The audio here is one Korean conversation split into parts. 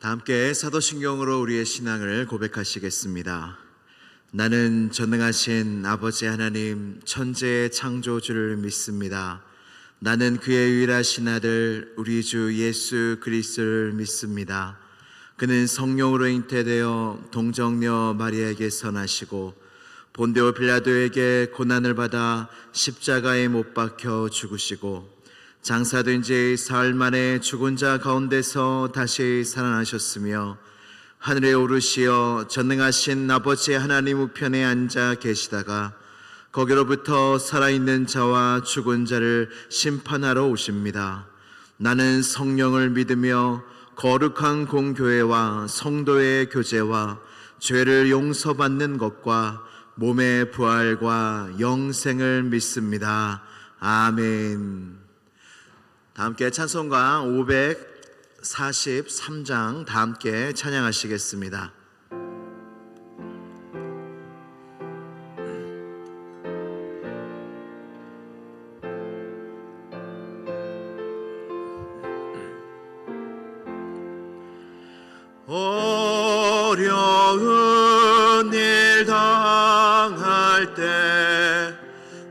다 함께 사도신경으로 우리의 신앙을 고백하시겠습니다. 나는 전능하신 아버지 하나님 천지의 창조주를 믿습니다. 나는 그의 유일하신 아들 우리 주 예수 그리스도를 믿습니다. 그는 성령으로 잉태되어 동정녀 마리아에게서 나시고 본디오 빌라도에게 고난을 받아 십자가에 못 박혀 죽으시고 장사된 지 사흘 만에 죽은 자 가운데서 다시 살아나셨으며 하늘에 오르시어 전능하신 아버지 하나님 우편에 앉아 계시다가 거기로부터 살아있는 자와 죽은 자를 심판하러 오십니다. 나는 성령을 믿으며 거룩한 공교회와 성도의 교제와 죄를 용서받는 것과 몸의 부활과 영생을 믿습니다. 아멘. 다 함께 찬송가 543장 다 함께 찬양하시겠습니다. 어려운 일 당할 때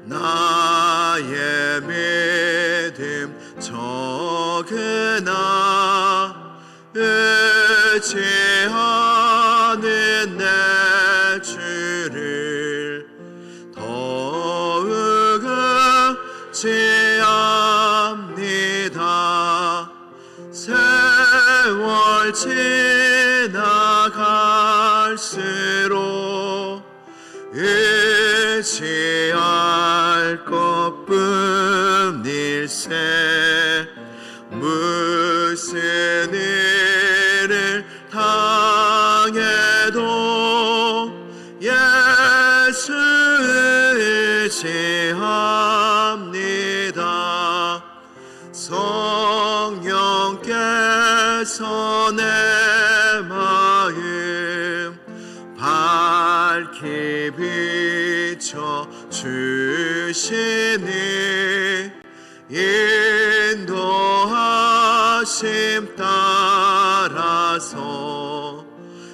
나의 믿음 적으나 의지하는 내 주를 더욱 의지합니다. 세월 지나갈수록 의지할 것뿐일세. 무슨 일을 당해도 예수 의지합니다. 성령께서 내 마음 밝히 비춰 주시니 인도하심 따라서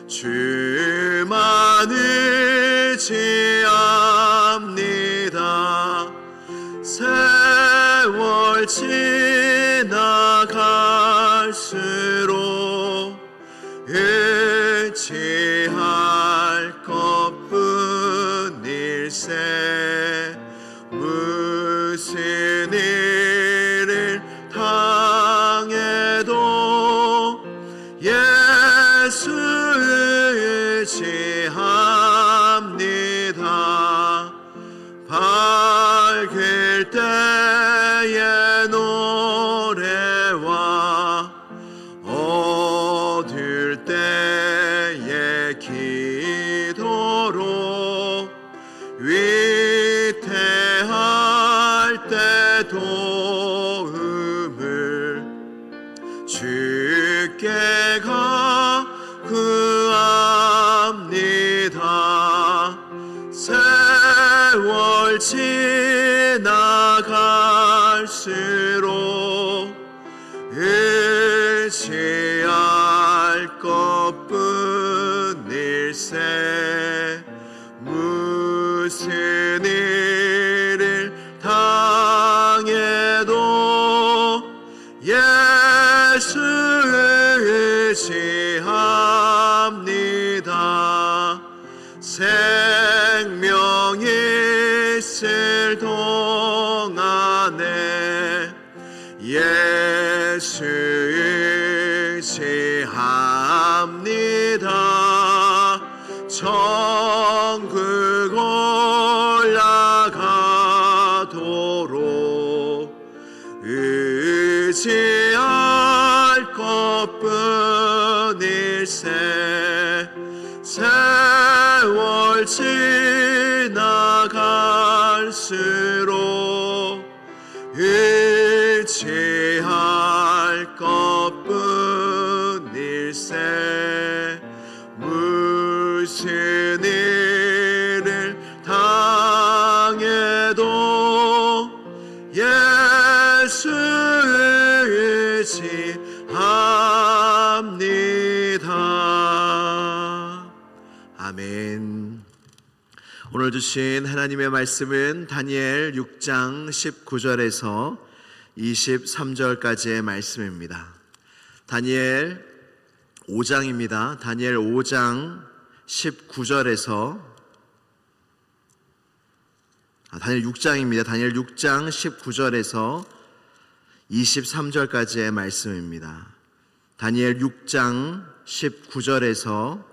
주만 의지합니다. 세월 지나갈수록 의지할 것뿐일세. 무슨 일을 당해도 예수 의지합니다. 밝을 때의 노래와 어두울 때의 기도로 위태할 때 도움을 주께 구합니다. 세월 지나갈수록 의지할 것뿐일세. 무슨 일을 당해도 예수 의지합니다. 생명 있을 동안에 예수 의지합니다. 천국 올라가도록 의지할 것뿐일세. 세월 지나갈수록 의지할 것뿐일세. 무슨 일을 당해도 예수 의지합니다. 합니다. 아멘. 오늘 주신 하나님의 말씀은 다니엘 6장 19절에서 23절까지의 말씀입니다. 다니엘 5장입니다. 다니엘 5장 19절에서 다니엘 6장입니다. 다니엘 6장 19절에서 23절까지의 말씀입니다. 다니엘 6장 19절에서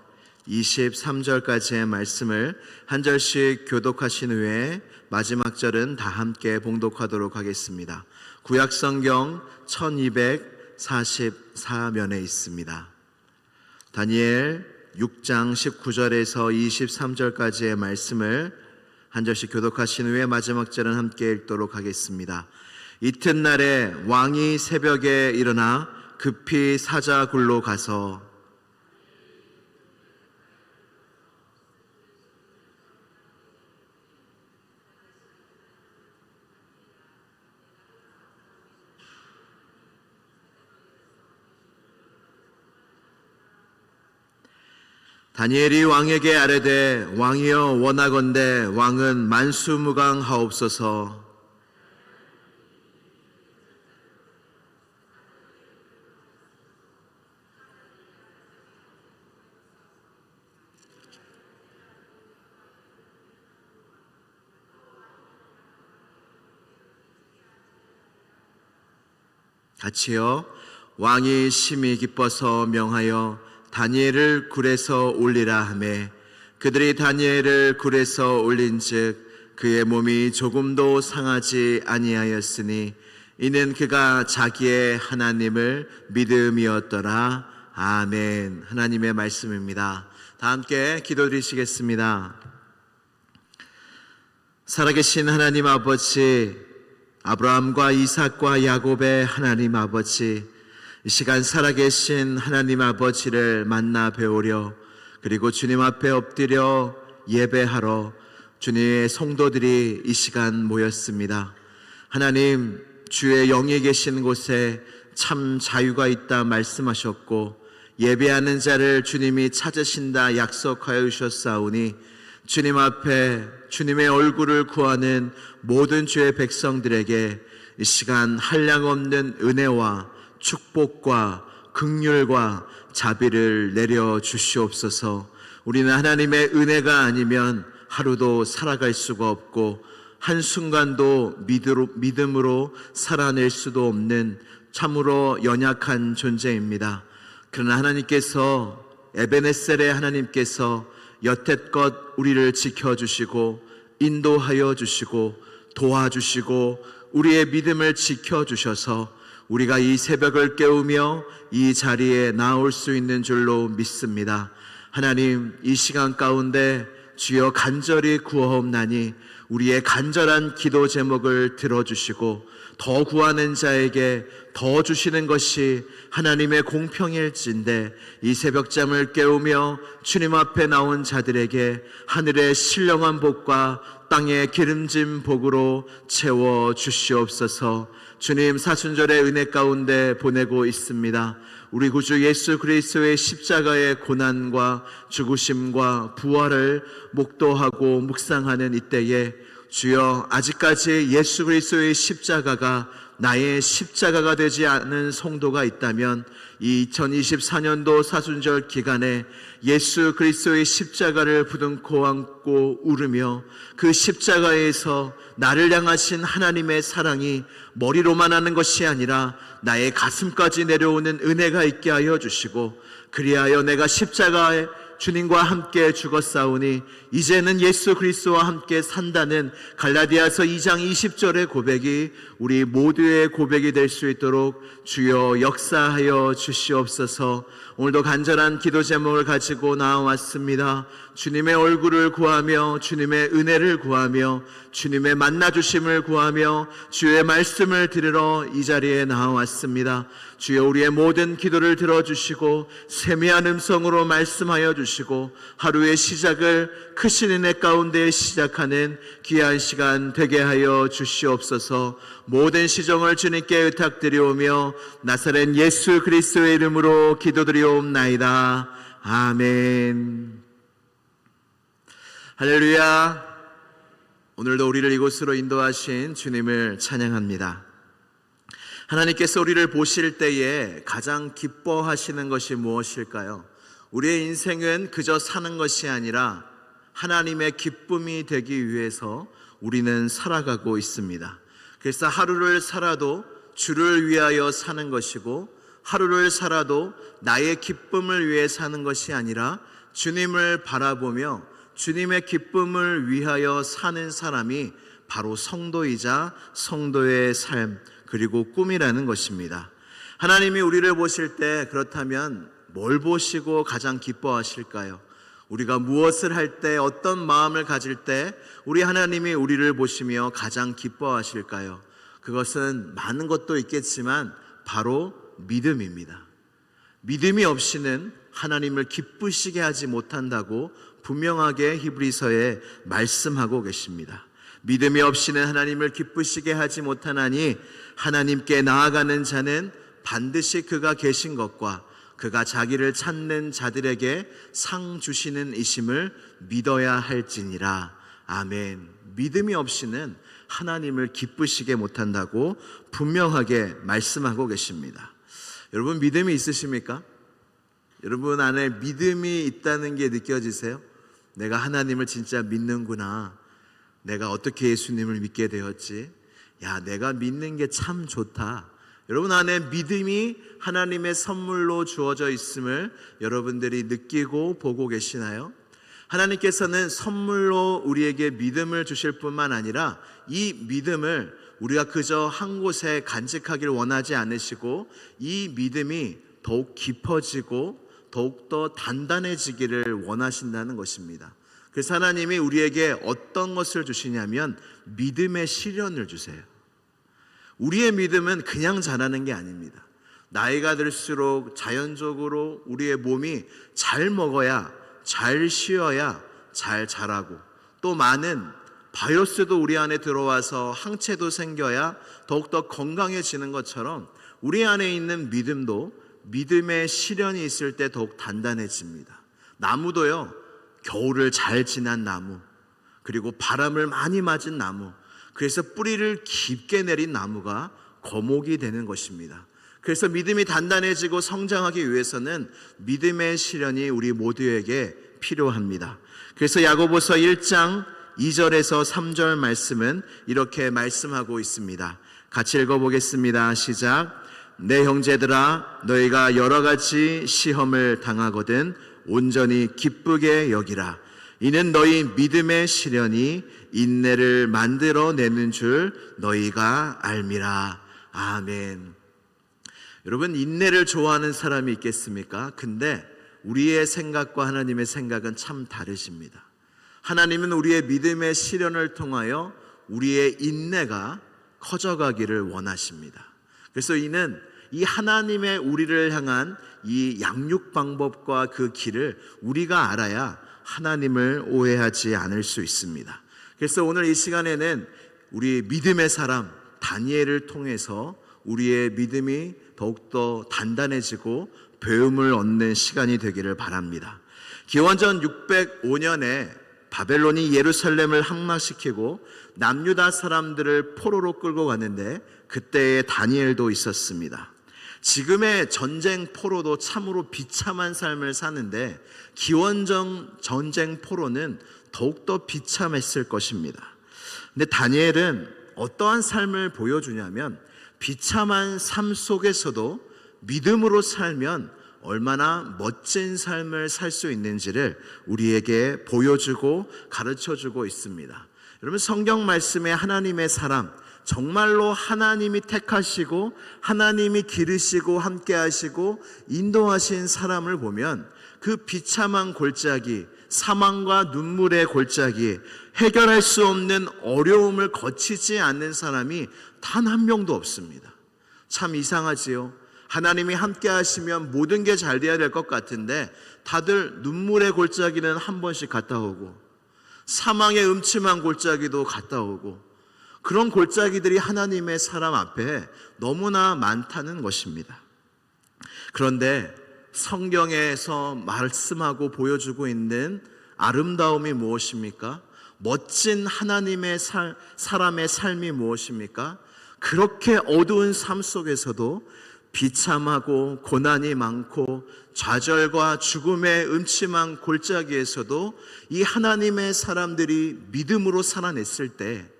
23절까지의 말씀을 한 절씩 교독하신 후에 마지막 절은 다 함께 봉독하도록 하겠습니다. 구약성경 1244면에 있습니다. 다니엘 6장 19절에서 23절까지의 말씀을 한 절씩 교독하신 후에 마지막 절은 함께 읽도록 하겠습니다. 이튿날에 왕이 새벽에 일어나 급히 사자굴로 가서 다니엘이 왕에게 아뢰되 왕이여 원하건대 왕은 만수무강하옵소서. 같이요. 왕이 심히 기뻐서 명하여 다니엘을 굴에서 올리라 하매 그들이 다니엘을 굴에서 올린즉 그의 몸이 조금도 상하지 아니하였으니 이는 그가 자기의 하나님을 믿음이었더라. 아멘. 하나님의 말씀입니다. 다 함께 기도드리시겠습니다. 살아계신 하나님 아버지, 아브라함과 이삭과 야곱의 하나님 아버지, 이 시간 살아계신 하나님 아버지를 만나 배우려 그리고 주님 앞에 엎드려 예배하러 주님의 성도들이 이 시간 모였습니다. 하나님, 주의 영이 계신 곳에 참 자유가 있다 말씀하셨고 예배하는 자를 주님이 찾으신다 약속하여 주셨사오니 주님 앞에 주님의 얼굴을 구하는 모든 주의 백성들에게 이 시간 한량없는 은혜와 축복과 긍휼과 자비를 내려 주시옵소서. 우리는 하나님의 은혜가 아니면 하루도 살아갈 수가 없고 한순간도 믿음으로 살아낼 수도 없는 참으로 연약한 존재입니다. 그러나 하나님께서 에베네셀의 하나님께서 여태껏 우리를 지켜주시고 인도하여 주시고 도와주시고 우리의 믿음을 지켜주셔서 우리가 이 새벽을 깨우며 이 자리에 나올 수 있는 줄로 믿습니다. 하나님, 이 시간 가운데 주여 간절히 구하옵나니 우리의 간절한 기도 제목을 들어주시고 더 구하는 자에게 더 주시는 것이 하나님의 공평일진데 이 새벽잠을 깨우며 주님 앞에 나온 자들에게 하늘의 신령한 복과 땅의 기름진 복으로 채워 주시옵소서. 주님, 사순절의 은혜 가운데 보내고 있습니다. 우리 구주 예수 그리스도의 십자가의 고난과 죽으심과 부활을 목도하고 묵상하는 이때에 주여, 아직까지 예수 그리스도의 십자가가 나의 십자가가 되지 않은 성도가 있다면 이 2024년도 사순절 기간에 예수 그리스도의 십자가를 부둥코 안고 울으며 그 십자가에서 나를 향하신 하나님의 사랑이 머리로만 하는 것이 아니라 나의 가슴까지 내려오는 은혜가 있게 하여 주시고, 그리하여 내가 십자가에 주님과 함께 죽었사오니 이제는 예수 그리스도와 함께 산다는 갈라디아서 2장 20절의 고백이 우리 모두의 고백이 될 수 있도록 주여 역사하여 주시옵소서. 오늘도 간절한 기도 제목을 가지고 나와왔습니다. 주님의 얼굴을 구하며 주님의 은혜를 구하며 주님의 만나주심을 구하며 주의 말씀을 들으러 이 자리에 나와왔습니다. 주여, 우리의 모든 기도를 들어주시고 세미한 음성으로 말씀하여 주시고 하루의 시작을 크신 은혜 가운데 시작하는 귀한 시간 되게 하여 주시옵소서. 모든 시종을 주님께 의탁드리오며 나사렛 예수 그리스도의 이름으로 기도드리옵나이다. 아멘. 할렐루야. 오늘도 우리를 이곳으로 인도하신 주님을 찬양합니다. 하나님께서 우리를 보실 때에 가장 기뻐하시는 것이 무엇일까요? 우리의 인생은 그저 사는 것이 아니라 하나님의 기쁨이 되기 위해서 우리는 살아가고 있습니다. 그래서 하루를 살아도 주를 위하여 사는 것이고, 하루를 살아도 나의 기쁨을 위해 사는 것이 아니라 주님을 바라보며 주님의 기쁨을 위하여 사는 사람이 바로 성도이자 성도의 삶, 그리고 꿈이라는 것입니다. 하나님이 우리를 보실 때 그렇다면 뭘 보시고 가장 기뻐하실까요? 우리가 무엇을 할 때, 어떤 마음을 가질 때 우리 하나님이 우리를 보시며 가장 기뻐하실까요? 그것은 많은 것도 있겠지만 바로 믿음입니다. 믿음이 없이는 하나님을 기쁘시게 하지 못한다고 분명하게 히브리서에 말씀하고 계십니다. 믿음이 없이는 하나님을 기쁘시게 하지 못하나니 하나님께 나아가는 자는 반드시 그가 계신 것과 그가 자기를 찾는 자들에게 상 주시는 이심을 믿어야 할지니라. 아멘. 믿음이 없이는 하나님을 기쁘시게 못한다고 분명하게 말씀하고 계십니다. 여러분, 믿음이 있으십니까? 여러분 안에 믿음이 있다는 게 느껴지세요? 내가 하나님을 진짜 믿는구나. 내가 어떻게 예수님을 믿게 되었지? 야, 내가 믿는 게 참 좋다. 여러분 안에 믿음이 하나님의 선물로 주어져 있음을 여러분들이 느끼고 보고 계시나요? 하나님께서는 선물로 우리에게 믿음을 주실 뿐만 아니라 이 믿음을 우리가 그저 한 곳에 간직하기를 원하지 않으시고 이 믿음이 더욱 깊어지고 더욱더 단단해지기를 원하신다는 것입니다. 그래서 하나님이 우리에게 어떤 것을 주시냐면 믿음의 시련을 주세요. 우리의 믿음은 그냥 자라는 게 아닙니다. 나이가 들수록 자연적으로 우리의 몸이 잘 먹어야, 잘 쉬어야 잘 자라고, 또 많은 바이러스도 우리 안에 들어와서 항체도 생겨야 더욱더 건강해지는 것처럼 우리 안에 있는 믿음도 믿음의 시련이 있을 때 더욱 단단해집니다. 나무도요, 겨울을 잘 지난 나무, 그리고 바람을 많이 맞은 나무, 그래서 뿌리를 깊게 내린 나무가 거목이 되는 것입니다. 그래서 믿음이 단단해지고 성장하기 위해서는 믿음의 시련이 우리 모두에게 필요합니다. 그래서 야고보서 1장 2절에서 3절 말씀은 이렇게 말씀하고 있습니다. 같이 읽어보겠습니다. 시작. 내 형제들아, 너희가 여러 가지 시험을 당하거든 온전히 기쁘게 여기라. 이는 너희 믿음의 시련이 인내를 만들어내는 줄 너희가 알미라. 아멘. 여러분, 인내를 좋아하는 사람이 있겠습니까? 근데 우리의 생각과 하나님의 생각은 참 다르십니다. 하나님은 우리의 믿음의 시련을 통하여 우리의 인내가 커져가기를 원하십니다. 그래서 이는 이 하나님의 우리를 향한 이 양육 방법과 그 길을 우리가 알아야 하나님을 오해하지 않을 수 있습니다. 그래서 오늘 이 시간에는 우리 믿음의 사람 다니엘을 통해서 우리의 믿음이 더욱더 단단해지고 배움을 얻는 시간이 되기를 바랍니다. 기원전 605년에 바벨론이 예루살렘을 함락시키고 남유다 사람들을 포로로 끌고 갔는데 그때에 다니엘도 있었습니다. 지금의 전쟁 포로도 참으로 비참한 삶을 사는데 기원전 전쟁 포로는 더욱더 비참했을 것입니다. 근데 다니엘은 어떠한 삶을 보여주냐면 비참한 삶 속에서도 믿음으로 살면 얼마나 멋진 삶을 살 수 있는지를 우리에게 보여주고 가르쳐주고 있습니다. 여러분, 성경 말씀에 하나님의 사람, 정말로 하나님이 택하시고 하나님이 기르시고 함께 하시고 인도하신 사람을 보면 그 비참한 골짜기, 사망과 눈물의 골짜기, 해결할 수 없는 어려움을 거치지 않는 사람이 단 한 명도 없습니다. 참 이상하지요. 하나님이 함께 하시면 모든 게 잘 돼야 될 것 같은데 다들 눈물의 골짜기는 한 번씩 갔다 오고 사망의 음침한 골짜기도 갔다 오고 그런 골짜기들이 하나님의 사람 앞에 너무나 많다는 것입니다. 그런데 성경에서 말씀하고 보여주고 있는 아름다움이 무엇입니까? 멋진 하나님의 사람의 삶이 무엇입니까? 그렇게 어두운 삶 속에서도 비참하고 고난이 많고 좌절과 죽음의 음침한 골짜기에서도 이 하나님의 사람들이 믿음으로 살아냈을 때,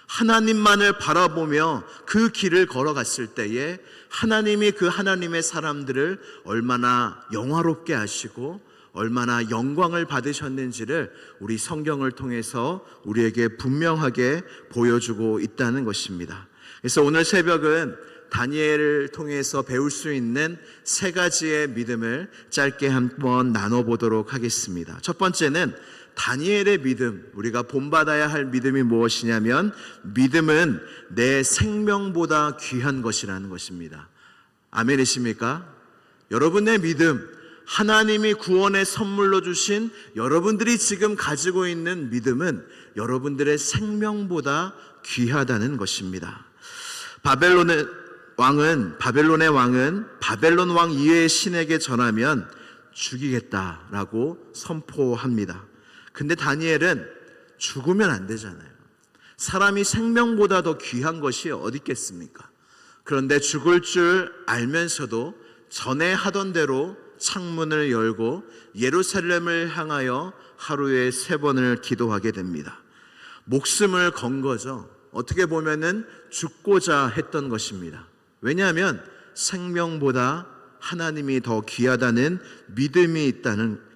하나님만을 바라보며 그 길을 걸어갔을 때에 하나님이 그 하나님의 사람들을 얼마나 영화롭게 하시고 얼마나 영광을 받으셨는지를 우리 성경을 통해서 우리에게 분명하게 보여주고 있다는 것입니다. 그래서 오늘 새벽은 다니엘을 통해서 배울 수 있는 세 가지의 믿음을 짧게 한번 나눠보도록 하겠습니다. 첫 번째는 다니엘의 믿음, 우리가 본받아야 할 믿음이 무엇이냐면 믿음은 내 생명보다 귀한 것이라는 것입니다. 아멘이십니까? 여러분의 믿음, 하나님이 구원의 선물로 주신 여러분들이 지금 가지고 있는 믿음은 여러분들의 생명보다 귀하다는 것입니다. 바벨론의 왕은 바벨론 왕 이외의 신에게 전하면 죽이겠다라고 선포합니다. 근데 다니엘은 죽으면 안 되잖아요. 사람이 생명보다 더 귀한 것이 어디 있겠습니까? 그런데 죽을 줄 알면서도 전에 하던 대로 창문을 열고 예루살렘을 향하여 하루에 3번을 기도하게 됩니다. 목숨을 건 거죠. 어떻게 보면은 죽고자 했던 것입니다. 왜냐하면 생명보다 하나님이 더 귀하다는 믿음이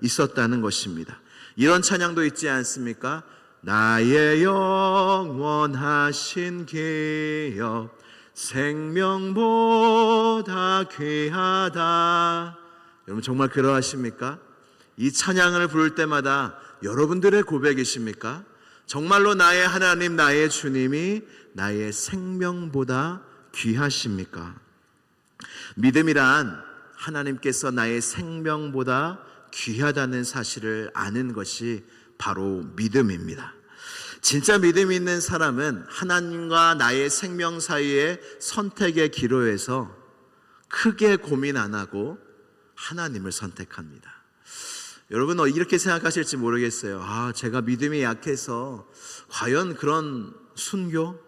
있었다는 것입니다. 이런 찬양도 있지 않습니까? 나의 영원하신 기업 생명보다 귀하다. 여러분 정말 그러하십니까? 이 찬양을 부를 때마다 여러분들의 고백이십니까? 정말로 나의 하나님, 나의 주님이 나의 생명보다 귀하십니까? 믿음이란 하나님께서 나의 생명보다 귀하다는 사실을 아는 것이 바로 믿음입니다. 진짜 믿음이 있는 사람은 하나님과 나의 생명 사이의 선택의 기로에서 크게 고민 안 하고 하나님을 선택합니다. 여러분 이렇게 생각하실지 모르겠어요. 제가 믿음이 약해서 과연 그런 순교,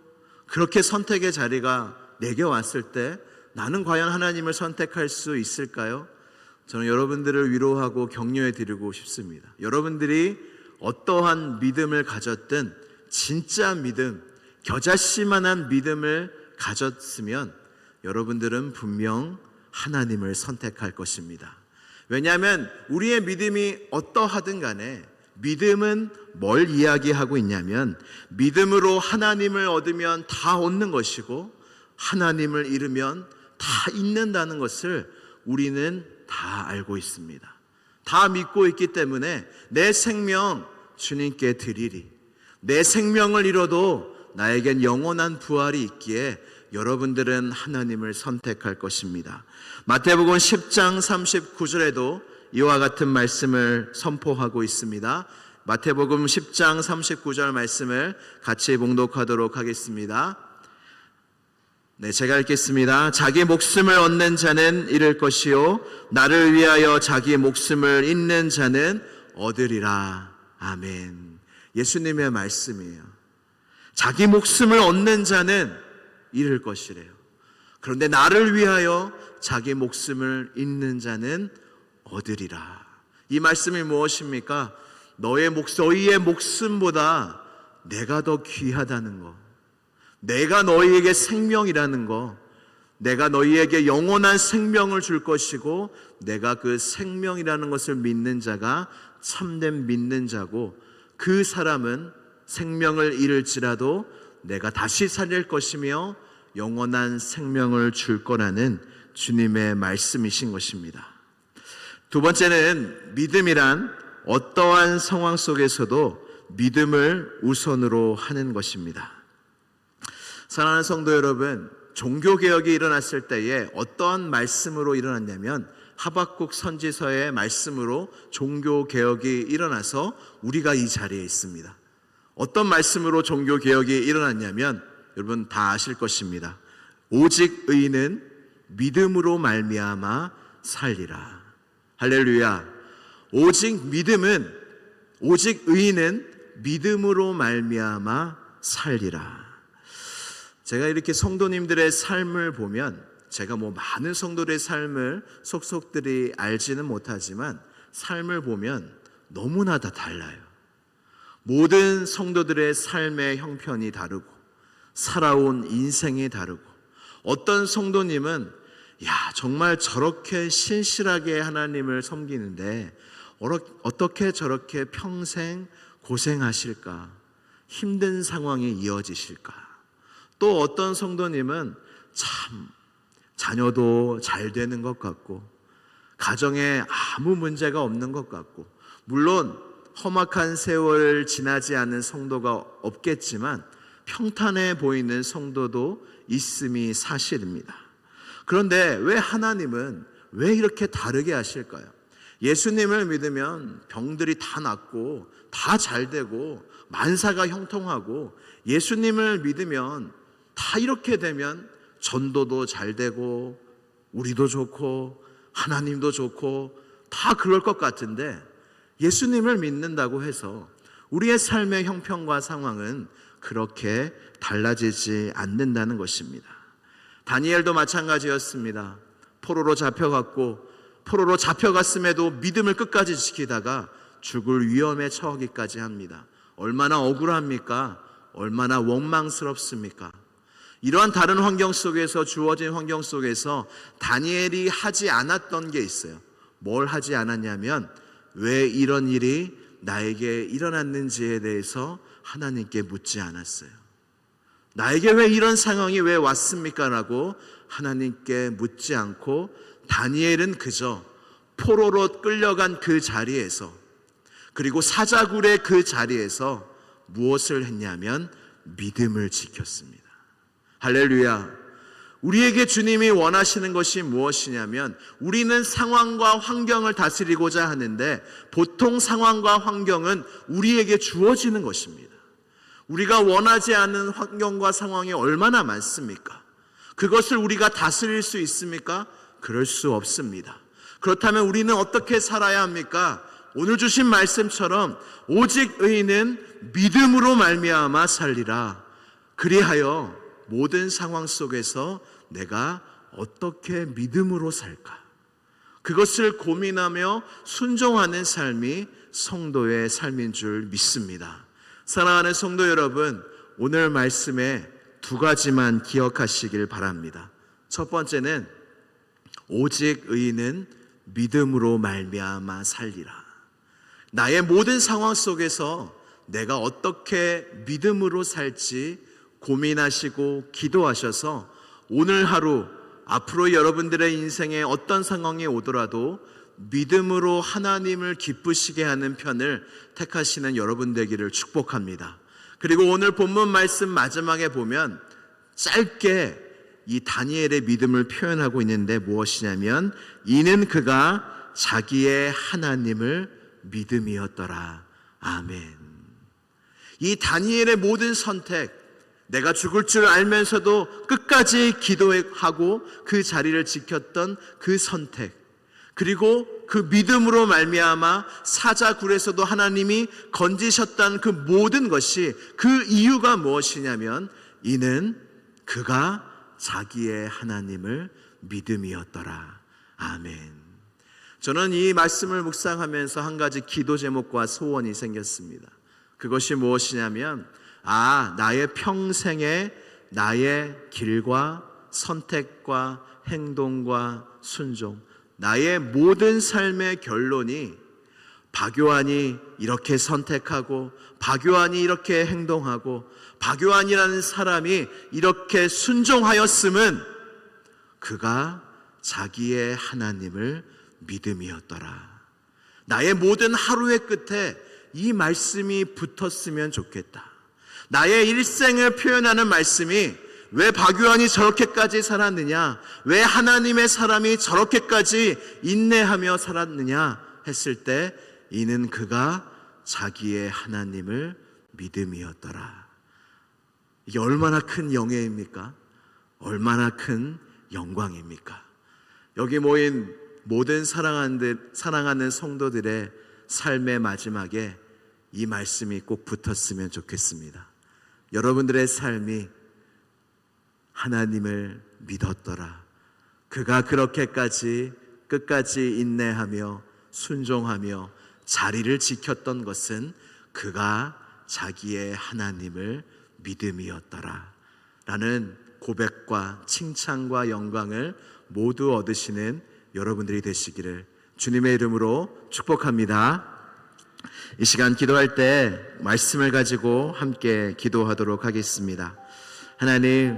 그렇게 선택의 자리가 내게 왔을 때 나는 과연 하나님을 선택할 수 있을까요? 저는 여러분들을 위로하고 격려해 드리고 싶습니다. 여러분들이 어떠한 믿음을 가졌든 진짜 믿음, 겨자씨만한 믿음을 가졌으면 여러분들은 분명 하나님을 선택할 것입니다. 왜냐하면 우리의 믿음이 어떠하든 간에 믿음은 뭘 이야기하고 있냐면 믿음으로 하나님을 얻으면 다 얻는 것이고 하나님을 잃으면 다 잃는다는 것을 우리는 다 알고 있습니다. 다 믿고 있기 때문에 내 생명 주님께 드리리, 내 생명을 잃어도 나에겐 영원한 부활이 있기에 여러분들은 하나님을 선택할 것입니다. 마태복음 10장 39절에도 이와 같은 말씀을 선포하고 있습니다. 마태복음 10장 39절 말씀을 같이 봉독하도록 하겠습니다. 네, 제가 읽겠습니다. 자기 목숨을 얻는 자는 잃을 것이요 나를 위하여 자기 목숨을 잃는 자는 얻으리라. 아멘. 예수님의 말씀이에요. 자기 목숨을 얻는 자는 잃을 것이래요. 그런데 나를 위하여 자기 목숨을 잃는 자는 얻으리라. 이 말씀이 무엇입니까? 너희의 목숨보다 내가 더 귀하다는 거, 내가 너희에게 생명이라는 거, 내가 너희에게 영원한 생명을 줄 것이고 내가 그 생명이라는 것을 믿는 자가 참된 믿는 자고 그 사람은 생명을 잃을지라도 내가 다시 살릴 것이며 영원한 생명을 줄 거라는 주님의 말씀이신 것입니다. 두 번째는 믿음이란 어떠한 상황 속에서도 믿음을 우선으로 하는 것입니다. 사랑하는 성도 여러분, 종교개혁이 일어났을 때에 어떠한 말씀으로 일어났냐면 하박국 선지서의 말씀으로 종교개혁이 일어나서 우리가 이 자리에 있습니다. 어떤 말씀으로 종교개혁이 일어났냐면 여러분 다 아실 것입니다. 오직 의인은 믿음으로 말미암아 살리라. 할렐루야. 오직 의인은 믿음으로 말미암아 살리라. 제가 이렇게 성도님들의 삶을 보면, 제가 많은 성도들의 삶을 속속들이 알지는 못하지만 삶을 보면 너무나 다 달라요. 모든 성도들의 삶의 형편이 다르고 살아온 인생이 다르고, 어떤 성도님은 정말 저렇게 신실하게 하나님을 섬기는데 어떻게 저렇게 평생 고생하실까, 힘든 상황이 이어지실까. 또 어떤 성도님은 참 자녀도 잘 되는 것 같고 가정에 아무 문제가 없는 것 같고, 물론 험악한 세월 지나지 않은 성도가 없겠지만 평탄해 보이는 성도도 있음이 사실입니다. 그런데 왜 하나님은 왜 이렇게 다르게 하실까요? 예수님을 믿으면 병들이 다 낫고 다 잘 되고 만사가 형통하고, 예수님을 믿으면 다 이렇게 되면 전도도 잘 되고 우리도 좋고 하나님도 좋고 다 그럴 것 같은데, 예수님을 믿는다고 해서 우리의 삶의 형편과 상황은 그렇게 달라지지 않는다는 것입니다. 다니엘도 마찬가지였습니다. 포로로 잡혀갔음에도 믿음을 끝까지 지키다가 죽을 위험에 처하기까지 합니다. 얼마나 억울합니까? 얼마나 원망스럽습니까? 이러한 다른 환경 속에서, 주어진 환경 속에서 다니엘이 하지 않았던 게 있어요. 뭘 하지 않았냐면, 왜 이런 일이 나에게 일어났는지에 대해서 하나님께 묻지 않았어요. 나에게 왜 이런 상황이 왜 왔습니까? 라고 하나님께 묻지 않고, 다니엘은 그저 포로로 끌려간 그 자리에서, 그리고 사자굴의 그 자리에서 무엇을 했냐면 믿음을 지켰습니다. 할렐루야. 우리에게 주님이 원하시는 것이 무엇이냐면, 우리는 상황과 환경을 다스리고자 하는데 보통 상황과 환경은 우리에게 주어지는 것입니다. 우리가 원하지 않는 환경과 상황이 얼마나 많습니까? 그것을 우리가 다스릴 수 있습니까? 그럴 수 없습니다. 그렇다면 우리는 어떻게 살아야 합니까? 오늘 주신 말씀처럼 오직 의인은 믿음으로 말미암아 살리라. 그리하여 모든 상황 속에서 내가 어떻게 믿음으로 살까? 그것을 고민하며 순종하는 삶이 성도의 삶인 줄 믿습니다. 사랑하는 성도 여러분, 오늘 말씀에 두 가지만 기억하시길 바랍니다. 첫 번째는 오직 의인은 믿음으로 말미암아 살리라. 나의 모든 상황 속에서 내가 어떻게 믿음으로 살지 고민하시고 기도하셔서 오늘 하루, 앞으로 여러분들의 인생에 어떤 상황이 오더라도 믿음으로 하나님을 기쁘시게 하는 편을 택하시는 여러분 되기를 축복합니다. 그리고 오늘 본문 말씀 마지막에 보면 짧게 이 다니엘의 믿음을 표현하고 있는데 무엇이냐면, 이는 그가 자기의 하나님을 믿음이었더라. 아멘. 이 다니엘의 모든 선택, 내가 죽을 줄 알면서도 끝까지 기도하고 그 자리를 지켰던 그 선택, 그리고 그 믿음으로 말미암아 사자굴에서도 하나님이 건지셨던 그 모든 것이, 그 이유가 무엇이냐면 이는 그가 자기의 하나님을 믿음이었더라. 아멘. 저는 이 말씀을 묵상하면서 한 가지 기도 제목과 소원이 생겼습니다. 그것이 무엇이냐면, 나의 평생에 나의 길과 선택과 행동과 순종, 나의 모든 삶의 결론이 박요한이 이렇게 선택하고 박요한이 이렇게 행동하고 박요한이라는 사람이 이렇게 순종하였음은 그가 자기의 하나님을 믿음이었더라. 나의 모든 하루의 끝에 이 말씀이 붙었으면 좋겠다. 나의 일생을 표현하는 말씀이, 왜 박요한이 저렇게까지 살았느냐, 왜 하나님의 사람이 저렇게까지 인내하며 살았느냐 했을 때, 이는 그가 자기의 하나님을 믿음이었더라. 이게 얼마나 큰 영예입니까? 얼마나 큰 영광입니까? 여기 모인 모든 사랑하는 성도들의 삶의 마지막에 이 말씀이 꼭 붙었으면 좋겠습니다. 여러분들의 삶이 하나님을 믿었더라. 그가 그렇게까지 끝까지 인내하며 순종하며 자리를 지켰던 것은 그가 자기의 하나님을 믿음이었더라 라는 고백과 칭찬과 영광을 모두 얻으시는 여러분들이 되시기를 주님의 이름으로 축복합니다. 이 시간 기도할 때 말씀을 가지고 함께 기도하도록 하겠습니다. 하나님,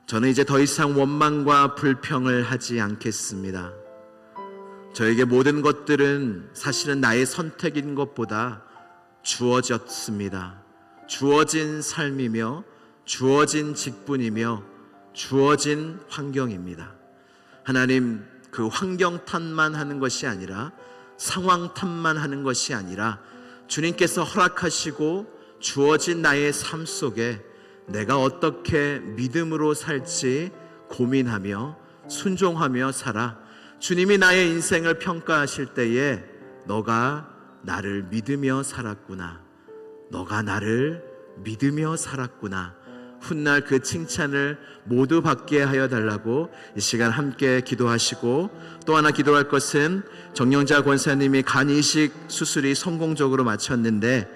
저는 이제 더 이상 원망과 불평을 하지 않겠습니다. 저에게 모든 것들은 사실은 나의 선택인 것보다 주어졌습니다. 주어진 삶이며 주어진 직분이며 주어진 환경입니다. 하나님, 그 환경 탓만 하는 것이 아니라 상황 탓만 하는 것이 아니라 주님께서 허락하시고 주어진 나의 삶 속에 내가 어떻게 믿음으로 살지 고민하며 순종하며 살아 주님이 나의 인생을 평가하실 때에 너가 나를 믿으며 살았구나, 너가 나를 믿으며 살았구나, 훗날 그 칭찬을 모두 받게 하여 달라고 이 시간 함께 기도하시고, 또 하나 기도할 것은 정영자 권사님이 간 이식 수술이 성공적으로 마쳤는데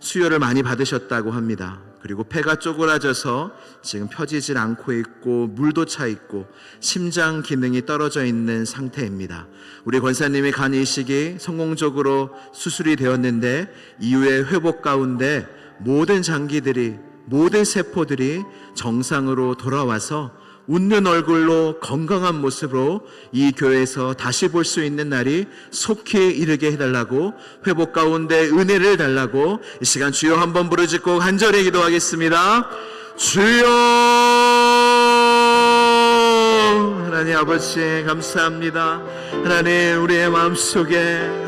수혈을 많이 받으셨다고 합니다. 그리고 폐가 쪼그라져서 지금 펴지질 않고 있고 물도 차 있고 심장 기능이 떨어져 있는 상태입니다. 우리 권사님이 간 이식이 성공적으로 수술이 되었는데 이후에 회복 가운데 모든 장기들이, 모든 세포들이 정상으로 돌아와서 웃는 얼굴로 건강한 모습으로 이 교회에서 다시 볼 수 있는 날이 속히 이르게 해달라고, 회복 가운데 은혜를 달라고 이 시간 주여 한번 부르짖고 간절히 기도하겠습니다. 주여, 하나님 아버지 감사합니다. 하나님, 우리의 마음속에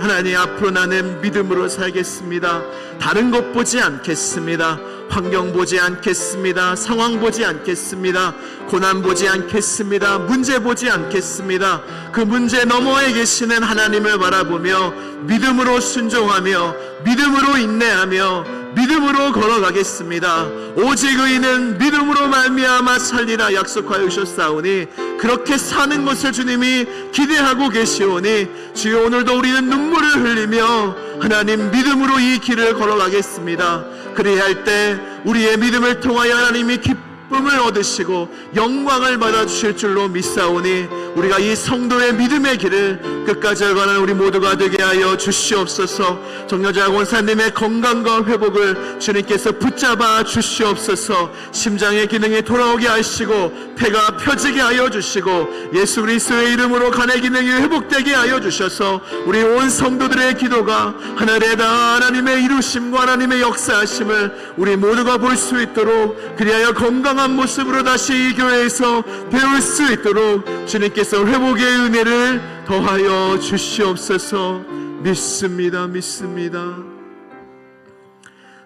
하나님 앞으로 나는 믿음으로 살겠습니다. 다른 것 보지 않겠습니다. 환경 보지 않겠습니다. 상황 보지 않겠습니다. 고난 보지 않겠습니다. 문제 보지 않겠습니다. 그 문제 너머에 계시는 하나님을 바라보며 믿음으로 순종하며 믿음으로 인내하며 믿음으로 걸어가겠습니다. 오직 의인은 믿음으로 말미암아 살리라 약속하여 주셨사오니 그렇게 사는 것을 주님이 기대하고 계시오니 주여, 오늘도 우리는 눈물을 흘리며 하나님 믿음으로 이 길을 걸어가겠습니다. 그래야 할 때 우리의 믿음을 통하여 하나님이 기쁨을 얻으시고 영광을 받아주실 줄로 믿사오니 우리가 이 성도의 믿음의 길을 끝까지 걸어가는 우리 모두가 되게 하여 주시옵소서. 정여자 권사님의 건강과 회복을 주님께서 붙잡아 주시옵소서. 심장의 기능이 돌아오게 하시고 폐가 펴지게 하여 주시고 예수 그리스도의 이름으로 간의 기능이 회복되게 하여 주셔서 우리 온 성도들의 기도가 하늘의 다 하나님의 이루심과 하나님의 역사하심을 우리 모두가 볼 수 있도록, 그리하여 건강한 모습으로 다시 이 교회에서 배울 수 있도록 주님께서 회복의 은혜를 더하여 주시옵소서. 믿습니다.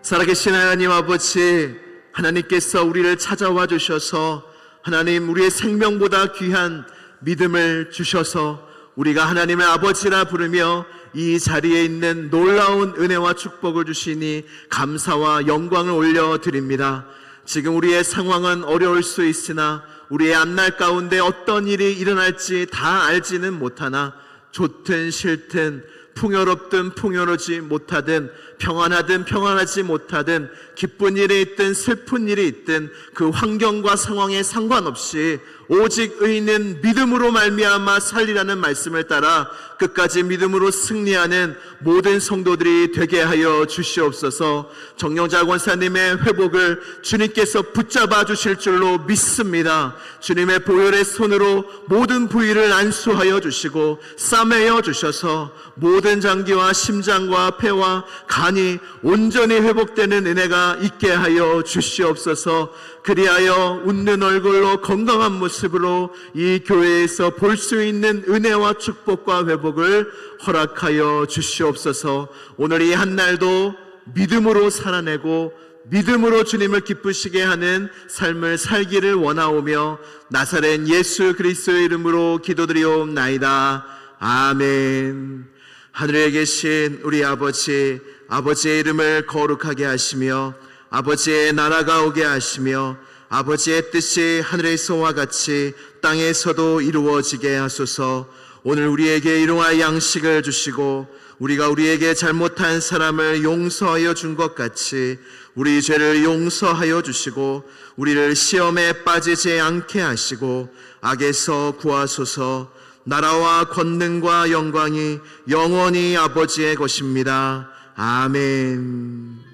살아계신 하나님 아버지, 하나님께서 우리를 찾아와 주셔서 하나님, 우리의 생명보다 귀한 믿음을 주셔서 우리가 하나님의 아버지라 부르며 이 자리에 있는 놀라운 은혜와 축복을 주시니 감사와 영광을 올려드립니다. 지금 우리의 상황은 어려울 수 있으나 우리의 앞날 가운데 어떤 일이 일어날지 다 알지는 못하나 좋든 싫든 풍요롭든 풍요롭지 못하든 평안하든 평안하지 못하든 기쁜 일이 있든 슬픈 일이 있든 그 환경과 상황에 상관없이 오직 의인은 믿음으로 말미암아 살리라는 말씀을 따라 끝까지 믿음으로 승리하는 모든 성도들이 되게 하여 주시옵소서. 정영자 권사님의 회복을 주님께서 붙잡아 주실 줄로 믿습니다. 주님의 보혈의 손으로 모든 부위를 안수하여 주시고 싸매어 주셔서 모든 장기와 심장과 폐와 간이 온전히 회복되는 은혜가 있게 하여 주시옵소서. 그리하여 웃는 얼굴로 건강한 모습으로 이 교회에서 볼 수 있는 은혜와 축복과 회복을 허락하여 주시옵소서. 오늘 이 한날도 믿음으로 살아내고 믿음으로 주님을 기쁘시게 하는 삶을 살기를 원하오며 나사렛 예수 그리스도의 이름으로 기도드리옵나이다. 아멘. 하늘에 계신 우리 아버지, 아버지의 이름을 거룩하게 하시며 아버지의 나라가 오게 하시며 아버지의 뜻이 하늘에서와 같이 땅에서도 이루어지게 하소서. 오늘 우리에게 일용할 양식을 주시고 우리가 우리에게 잘못한 사람을 용서하여 준 것 같이 우리 죄를 용서하여 주시고 우리를 시험에 빠지지 않게 하시고 악에서 구하소서. 나라와 권능과 영광이 영원히 아버지의 것입니다. 아멘.